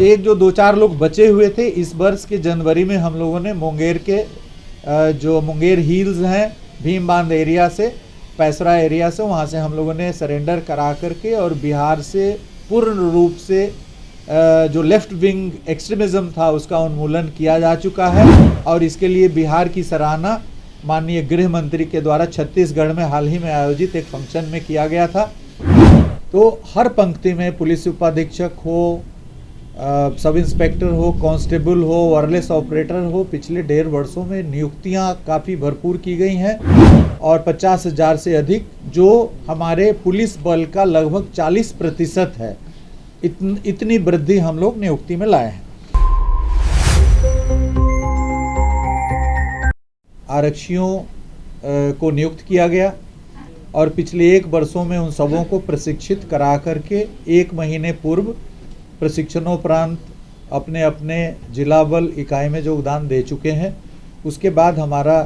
एक जो दो चार लोग बचे हुए थे, इस वर्ष के जनवरी में हम लोगों ने मुंगेर के जो मुंगेर हिल्स हैं भीम बांध एरिया से, पैसरा एरिया से, वहाँ से हम लोगों ने सरेंडर करा करके और बिहार से पूर्ण रूप से जो लेफ्ट विंग एक्सट्रीमिज्म था उसका उन्मूलन किया जा चुका है। और इसके लिए बिहार की सराहना माननीय गृह मंत्री के द्वारा छत्तीसगढ़ में हाल ही में आयोजित एक फंक्शन में किया गया था। तो हर पंक्ति में पुलिस उपाधीक्षक हो, सब इंस्पेक्टर हो, कांस्टेबल हो, वायरलेस ऑपरेटर हो, पिछले 1.5 वर्षों में नियुक्तियां काफ़ी भरपूर की गई हैं और 50,000 से अधिक, जो हमारे पुलिस बल का लगभग 40% है। इतनी वृद्धि हम लोग नियुक्ति में लाए हैं। आरक्षियों को नियुक्त किया गया और पिछले 1 वर्षों में उन सबों को प्रशिक्षित करा करके 1 महीने पूर्व प्रशिक्षणोपरांत अपने अपने जिला बल इकाई में योगदान दे चुके हैं। उसके बाद हमारा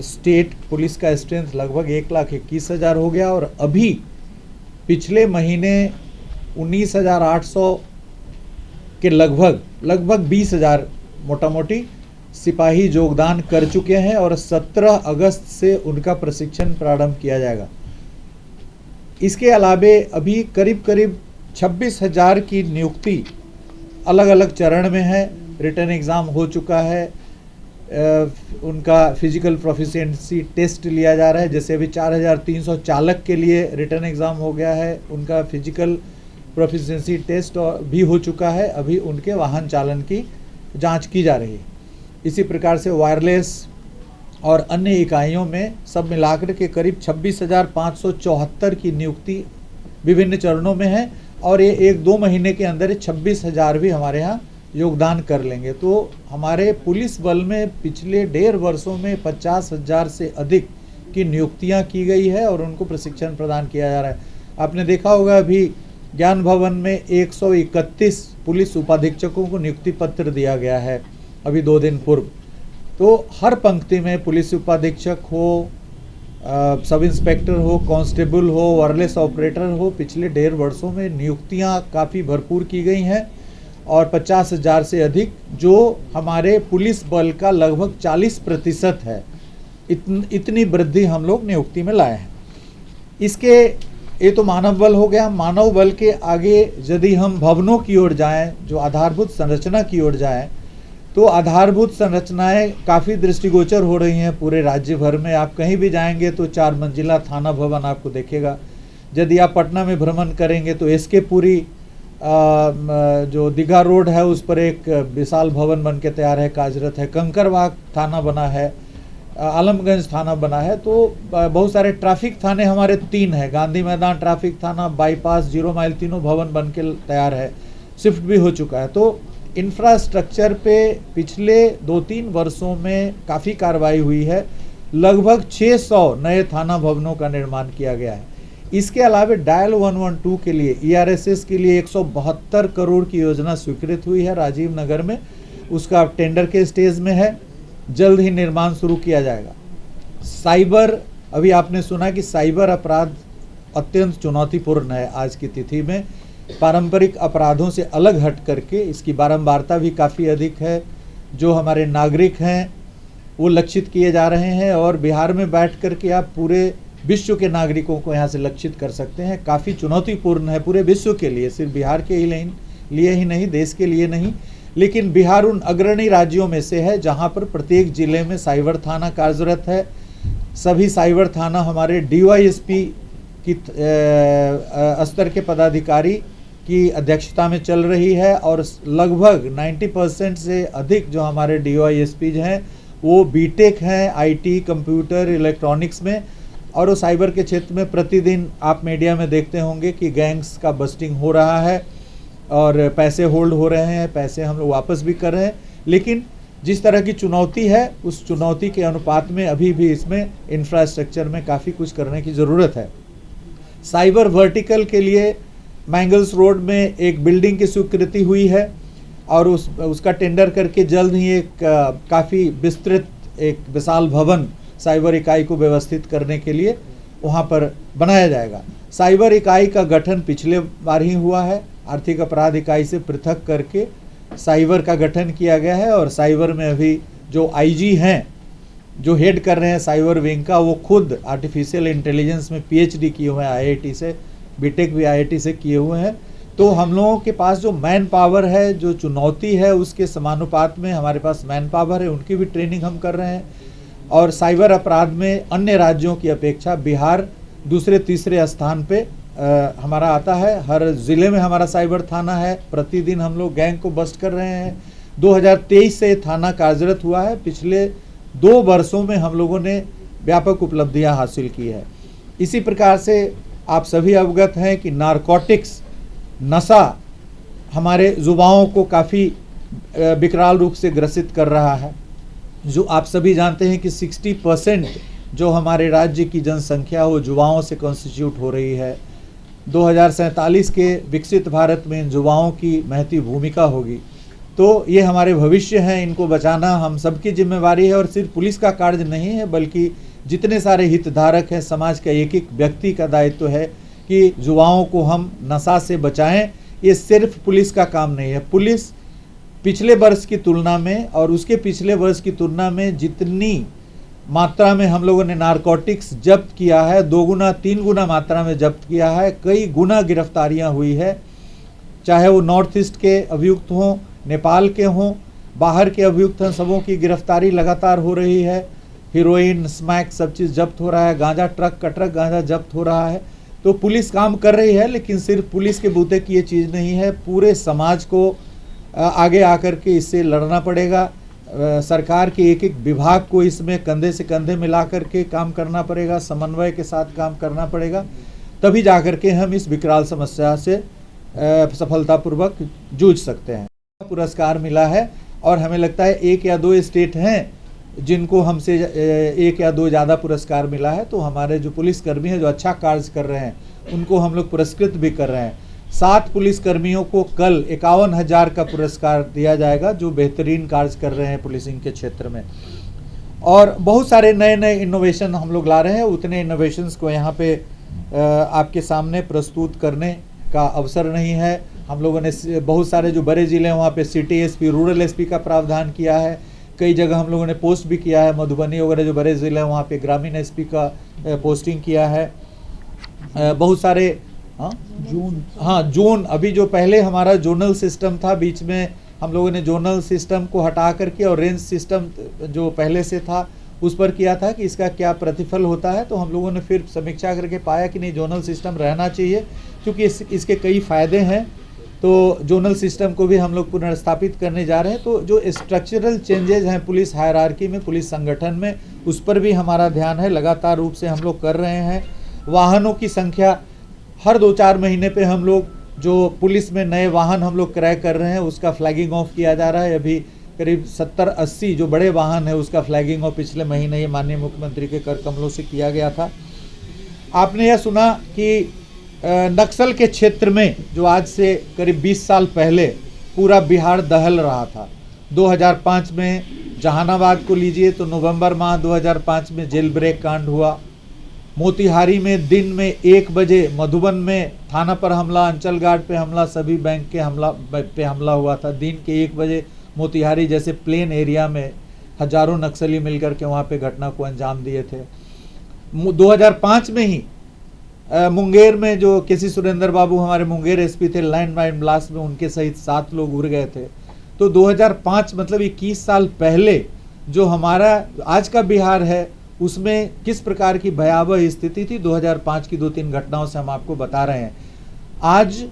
स्टेट पुलिस का स्ट्रेंथ लगभग 1,21,000 हो गया और अभी पिछले महीने 19,800 के लगभग 20,000 मोटा मोटी सिपाही योगदान कर चुके हैं और 17 अगस्त से उनका प्रशिक्षण प्रारंभ किया जाएगा। इसके अलावे अभी करीब 26,000 की नियुक्ति अलग अलग चरण में है। रिटर्न एग्ज़ाम हो चुका है, उनका फिजिकल प्रोफिशिएंसी टेस्ट लिया जा रहा है। जैसे अभी 4,300 चालक के लिए रिटर्न एग्ज़ाम हो गया है, उनका फिजिकल प्रोफिशिएंसी टेस्ट भी हो चुका है। अभी उनके वाहन चालन की जांच की जा रही है। इसी प्रकार से वायरलेस और अन्य इकाइयों में सब मिलाकर के करीब 26,574 की नियुक्ति विभिन्न चरणों में है और ये 1-2 महीने के अंदर 26,000 भी हमारे यहाँ योगदान कर लेंगे। तो हमारे पुलिस बल में पिछले 1.5 वर्षों में 50,000 से अधिक की नियुक्तियाँ की गई है और उनको प्रशिक्षण प्रदान किया जा रहा है। आपने देखा होगा अभी ज्ञान भवन में 131 पुलिस उपाधीक्षकों को नियुक्ति पत्र दिया गया है अभी 2 दिन पूर्व। तो हर पंक्ति में पुलिस उपाधीक्षक हो, सब इंस्पेक्टर हो, कांस्टेबल हो, वायरलेस ऑपरेटर हो, पिछले 1.5 वर्षों में नियुक्तियां काफ़ी भरपूर की गई हैं और 50,000 से अधिक, जो हमारे पुलिस बल का लगभग 40% है। इतनी वृद्धि हम लोग नियुक्ति में लाए हैं। इसके ये तो मानव बल हो गया। मानव बल के आगे यदि हम भवनों की ओर जाएं, जो आधारभूत संरचना की ओर जाएं, तो आधारभूत संरचनाएं काफ़ी दृष्टिगोचर हो रही हैं पूरे राज्य भर में। आप कहीं भी जाएंगे तो 4 मंजिला थाना भवन आपको देखेगा। यदि आप पटना में भ्रमण करेंगे तो एसके पुरी जो दीघा रोड है उस पर एक विशाल भवन बन के तैयार है, कार्यरत है। कंकरबाग थाना बना है, आलमगंज थाना बना है। तो बहुत सारे ट्रैफिक थाने हमारे 3 हैं। गांधी मैदान ट्रैफिक थाना, बाईपास, 0 माइल, तीनों भवन बन के तैयार है, शिफ्ट भी हो चुका है। तो इंफ्रास्ट्रक्चर पे पिछले 2-3 वर्षों में काफ़ी कार्रवाई हुई है। लगभग 600 नए थाना भवनों का निर्माण किया गया है। इसके अलावा डायल 112 के लिए, ERSS के लिए 172 करोड़ की योजना स्वीकृत हुई है राजीव नगर में। उसका टेंडर के स्टेज में है, जल्द ही निर्माण शुरू किया जाएगा। साइबर, अभी आपने सुना कि साइबर अपराध अत्यंत चुनौतीपूर्ण है आज की तिथि में। पारंपरिक अपराधों से अलग हट करके इसकी बारंबारता भी काफ़ी अधिक है। जो हमारे नागरिक हैं वो लक्षित किए जा रहे हैं और बिहार में बैठ करके आप पूरे विश्व के नागरिकों को यहाँ से लक्षित कर सकते हैं। काफ़ी चुनौतीपूर्ण है पूरे विश्व के लिए, सिर्फ बिहार के लिए ही नहीं, देश के लिए नहीं। लेकिन बिहार उन अग्रणी राज्यों में से है जहाँ पर प्रत्येक जिले में साइबर थाना कार्यरत है। सभी साइबर थाना हमारे DYSP की स्तर के पदाधिकारी की अध्यक्षता में चल रही है और लगभग 90% से अधिक जो हमारे DYSPs हैं वो बीटेक हैं, IT, कंप्यूटर, इलेक्ट्रॉनिक्स में। और वो साइबर के क्षेत्र में प्रतिदिन आप मीडिया में देखते होंगे कि गैंग्स का बस्टिंग हो रहा है और पैसे होल्ड हो रहे हैं, पैसे हम लोग वापस भी कर रहे हैं। लेकिन जिस तरह की चुनौती है उस चुनौती के अनुपात में अभी भी इसमें इंफ्रास्ट्रक्चर में काफ़ी कुछ करने की ज़रूरत है। साइबर वर्टिकल के लिए मैंगल्स रोड में एक बिल्डिंग की स्वीकृति हुई है और उसका टेंडर करके जल्द ही एक काफ़ी विस्तृत एक विशाल भवन साइबर इकाई को व्यवस्थित करने के लिए वहाँ पर बनाया जाएगा। साइबर इकाई का गठन पिछले बार ही हुआ है आर्थिक अपराध इकाई से पृथक करके साइबर का गठन किया गया है। और साइबर में अभी जो आईजी हैं, जो हेड कर रहे हैं साइबर विंग का, वो खुद आर्टिफिशियल इंटेलिजेंस में पीएचडी किए हुए हैं आईआईटी से, बीटेक भी आईआईटी से किए हुए हैं। तो हम लोगों के पास जो मैन पावर है, जो चुनौती है, उसके समानुपात में हमारे पास मैन पावर है, उनकी भी ट्रेनिंग हम कर रहे हैं। और साइबर अपराध में अन्य राज्यों की अपेक्षा बिहार दूसरे तीसरे स्थान पे हमारा आता है। हर ज़िले में हमारा साइबर थाना है। प्रतिदिन हम लोग गैंग को बस्ट कर रहे हैं। 2023 से थाना कार्यरत हुआ है। पिछले 2 वर्षों में हम लोगों ने व्यापक उपलब्धियां हासिल की है। इसी प्रकार से आप सभी अवगत हैं कि नारकोटिक्स, नशा हमारे युवाओं को काफ़ी विकराल रूप से ग्रसित कर रहा है। जो आप सभी जानते हैं कि 60% जो हमारे राज्य की जनसंख्या वो युवाओं से कॉन्स्टिट्यूट हो रही है। 2047 के विकसित भारत में इन युवाओं की महती भूमिका होगी। तो ये हमारे भविष्य हैं, इनको बचाना हम सबकी जिम्मेवारी है। और सिर्फ पुलिस का कार्य नहीं है, बल्कि जितने सारे हितधारक हैं, समाज का एक एक व्यक्ति का दायित्व है कि युवाओं को हम नशा से बचाएं। ये सिर्फ पुलिस का काम नहीं है। पुलिस पिछले वर्ष की तुलना में और उसके पिछले वर्ष की तुलना में जितनी मात्रा में हम लोगों ने नारकोटिक्स जब्त किया है, 2 गुना 3 गुना मात्रा में जब्त किया है। कई गुना गिरफ्तारियां हुई है, चाहे वो नॉर्थ ईस्ट के अभियुक्त हों, नेपाल के हों, बाहर के अभियुक्त हैं, सबों की गिरफ्तारी लगातार हो रही है। हीरोइन, स्मैक सब चीज़ जब्त हो रहा है। गांजा, ट्रक का ट्रक गांजा जब्त हो रहा है। तो पुलिस काम कर रही है, लेकिन सिर्फ पुलिस के बूते की ये चीज़ नहीं है। पूरे समाज को आगे आकर के इससे लड़ना पड़ेगा। सरकार के एक एक विभाग को इसमें कंधे से कंधे मिला करके काम करना पड़ेगा, समन्वय के साथ काम करना पड़ेगा। तभी जा कर के हम इस विकराल समस्या से सफलतापूर्वक जूझ सकते हैं। पुरस्कार मिला है और हमें लगता है 1 या 2 स्टेट हैं जिनको हमसे 1 या 2 ज़्यादा पुरस्कार मिला है। तो हमारे जो पुलिसकर्मी हैं, जो अच्छा कार्य कर रहे हैं, उनको हम लोग पुरस्कृत भी कर रहे हैं। 7 पुलिसकर्मियों को कल 51,000 का पुरस्कार दिया जाएगा, जो बेहतरीन कार्य कर रहे हैं पुलिसिंग के क्षेत्र में। और बहुत सारे नए नए इनोवेशन हम लोग ला रहे हैं। उतने इनोवेशंस को यहाँ पे आपके सामने प्रस्तुत करने का अवसर नहीं है। हम लोगों ने बहुत सारे जो बड़े ज़िले हैं वहाँ पे सिटी एसपी, रूरल एसपी का प्रावधान किया है। कई जगह हम लोगों ने पोस्ट भी किया है। मधुबनी वगैरह जो बड़े ज़िले हैं वहाँ पे ग्रामीण एसपी का पोस्टिंग किया है। बहुत सारे जोन, अभी जो पहले हमारा जोनल सिस्टम था, बीच में हम लोगों ने जोनल सिस्टम को हटा करके और रेंज सिस्टम जो पहले से था उस पर किया था कि इसका क्या प्रतिफल होता है। तो हम लोगों ने फिर समीक्षा करके पाया कि नहीं, जोनल सिस्टम रहना चाहिए, क्योंकि इसके कई फ़ायदे हैं। तो जोनल सिस्टम को भी हम लोग पुनर्स्थापित करने जा रहे हैं। तो जो स्ट्रक्चरल चेंजेज हैं पुलिस हायरार्की में, पुलिस संगठन में, उस पर भी हमारा ध्यान है। लगातार रूप से हम लोग कर रहे हैं। वाहनों की संख्या हर 2-4 महीने पे हम लोग जो पुलिस में नए वाहन हम लोग क्रय कर रहे हैं, उसका फ्लैगिंग ऑफ किया जा रहा है। अभी करीब 70-80 जो बड़े वाहन है उसका फ्लैगिंग ऑफ पिछले महीने ये माननीय मुख्यमंत्री के कर कमलों से किया गया था। आपने यह सुना कि नक्सल के क्षेत्र में जो आज से करीब 20 साल पहले पूरा बिहार दहल रहा था। 2005 में जहानाबाद को लीजिए तो नवंबर माह 2005 में जेल ब्रेक कांड हुआ। मोतिहारी में दिन में 1 बजे मधुबन में थाना पर हमला, अंचल गार्ड पे हमला, सभी बैंक के हमला हुआ था। दिन के 1 बजे मोतिहारी जैसे प्लेन एरिया में हजारों नक्सली मिलकर के वहाँ पे घटना को अंजाम दिए थे। 2005 में ही मुंगेर में जो केसी सुरेंद्र बाबू हमारे मुंगेर एसपी थे, लैंड माइन ब्लास्ट में उनके सहित 7 लोग उड़ गए थे। तो 2005 मतलब 21 साल पहले जो हमारा आज का बिहार है उसमें किस प्रकार की भयावह स्थिति थी, 2005 की 2-3 घटनाओं से हम आपको बता रहे हैं। आज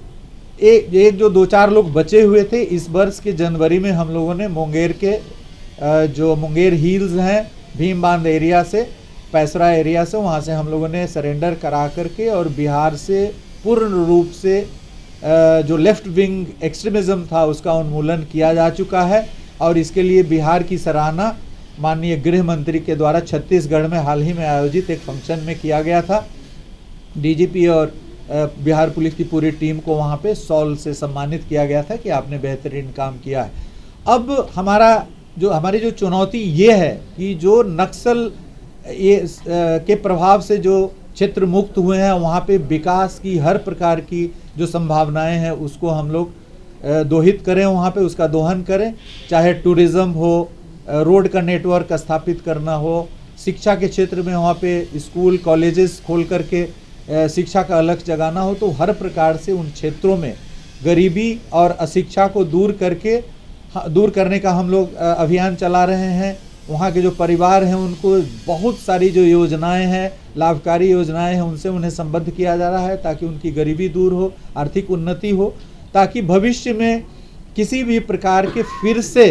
एक जो 2-4 लोग बचे हुए थे, इस वर्ष के जनवरी में हम लोगों ने मुंगेर के जो मुंगेर हिल्स हैं, भीम बांध एरिया से, पैसरा एरिया से, वहाँ से हम लोगों ने सरेंडर करा करके और बिहार से पूर्ण रूप से जो लेफ्ट विंग एक्सट्रीमिज्म था उसका उन्मूलन किया जा चुका है। और इसके लिए बिहार की सराहना माननीय गृह मंत्री के द्वारा छत्तीसगढ़ में हाल ही में आयोजित एक फंक्शन में किया गया था। डीजीपी और बिहार पुलिस की पूरी टीम को वहाँ पे शॉल से सम्मानित किया गया था कि आपने बेहतरीन काम किया है। अब हमारी जो चुनौती ये है कि जो नक्सल के प्रभाव से जो क्षेत्र मुक्त हुए हैं वहाँ पे विकास की हर प्रकार की जो संभावनाएं हैं उसको हम लोग दोहित करें, वहाँ पे उसका दोहन करें, चाहे टूरिज़्म हो, रोड का नेटवर्क स्थापित करना हो, शिक्षा के क्षेत्र में वहाँ पे स्कूल कॉलेजेस खोल करके शिक्षा का अलग जगाना हो, तो हर प्रकार से उन क्षेत्रों में गरीबी और अशिक्षा को दूर करने का हम लोग अभियान चला रहे हैं। वहाँ के जो परिवार हैं उनको बहुत सारी जो योजनाएं हैं, लाभकारी योजनाएं हैं, उनसे उन्हें संबद्ध किया जा रहा है ताकि उनकी गरीबी दूर हो, आर्थिक उन्नति हो, ताकि भविष्य में किसी भी प्रकार के फिर से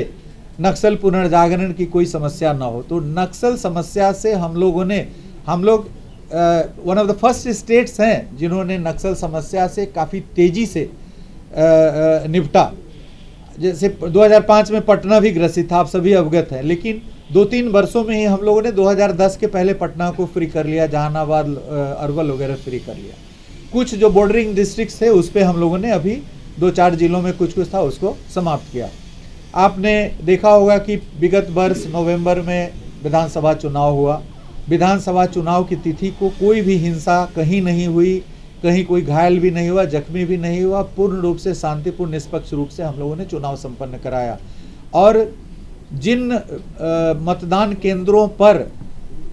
नक्सल पुनर्जागरण की कोई समस्या ना हो। तो नक्सल समस्या से हम लोग one of the first states हैं जिन्होंने नक्सल समस्या से काफ़ी तेज़ी से निपटा। जैसे 2005 में पटना भी ग्रसित था, आप सभी अवगत हैं, लेकिन 2-3 वर्षों में ही हम लोगों ने 2010 के पहले पटना को फ्री कर लिया, जहानाबाद, अरवल वगैरह फ्री कर लिया। कुछ जो बॉर्डरिंग डिस्ट्रिक्ट्स थे उस पर हम लोगों ने अभी 2-4 जिलों में कुछ था उसको समाप्त किया। आपने देखा होगा कि विगत वर्ष नवंबर में विधानसभा चुनाव हुआ। विधानसभा चुनाव की तिथि को कोई भी हिंसा कहीं नहीं हुई, कहीं कोई घायल भी नहीं हुआ, जख्मी भी नहीं हुआ। पूर्ण रूप से शांतिपूर्ण निष्पक्ष रूप से हम लोगों ने चुनाव संपन्न कराया। और जिन मतदान केंद्रों पर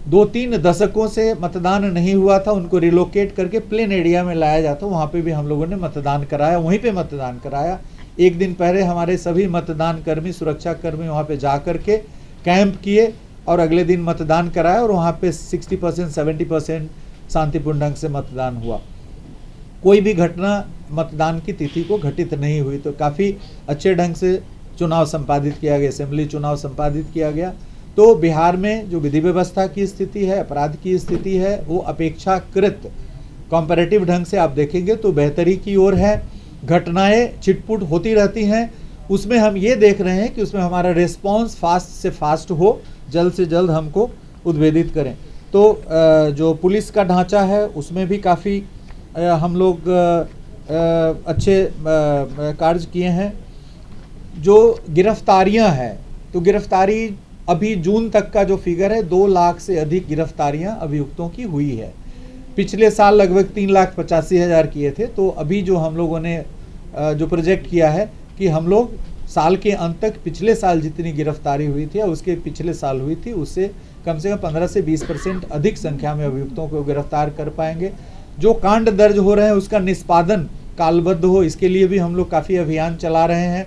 2-3 दशकों से मतदान नहीं हुआ था उनको रिलोकेट करके प्लेन एरिया में लाया जाता, वहाँ पे भी हम लोगों ने मतदान कराया, वहीं पे मतदान कराया। एक दिन पहले हमारे सभी मतदान कर्मी, सुरक्षा कर्मी वहाँ पे जा कर के कैंप किए और अगले दिन मतदान कराया और वहाँ पे 60% 70% शांतिपूर्ण ढंग से मतदान हुआ। कोई भी घटना मतदान की तिथि को घटित नहीं हुई। तो काफ़ी अच्छे ढंग से चुनाव संपादित किया गया, असेंबली चुनाव संपादित किया गया। तो बिहार में जो विधि व्यवस्था की स्थिति है, अपराध की स्थिति है, वो अपेक्षाकृत कॉम्पैरेटिव ढंग से आप देखेंगे तो बेहतरी की ओर है। घटनाएं छिटपुट होती रहती हैं, उसमें हम ये देख रहे हैं कि उसमें हमारा रिस्पॉन्स फास्ट से फास्ट हो, जल्द से जल्द हमको उद्भेदित करें। तो जो पुलिस का ढांचा है उसमें भी काफ़ी हम लोग अच्छे कार्य किए हैं। जो गिरफ्तारियां हैं, तो गिरफ्तारी अभी जून तक का जो फिगर है 2 लाख से अधिक गिरफ्तारियां अभियुक्तों की हुई है। पिछले साल लगभग 3,85,000 किए थे। तो अभी जो हम लोगों ने जो प्रोजेक्ट किया है कि हम लोग साल के अंत तक पिछले साल जितनी गिरफ्तारी हुई थी या उसके पिछले साल हुई थी उससे कम 15 से 20% अधिक संख्या में अभियुक्तों को गिरफ्तार कर पाएंगे। जो कांड दर्ज हो रहे हैं उसका निष्पादन कालबद्ध हो, इसके लिए भी हम लोग काफ़ी अभियान चला रहे हैं।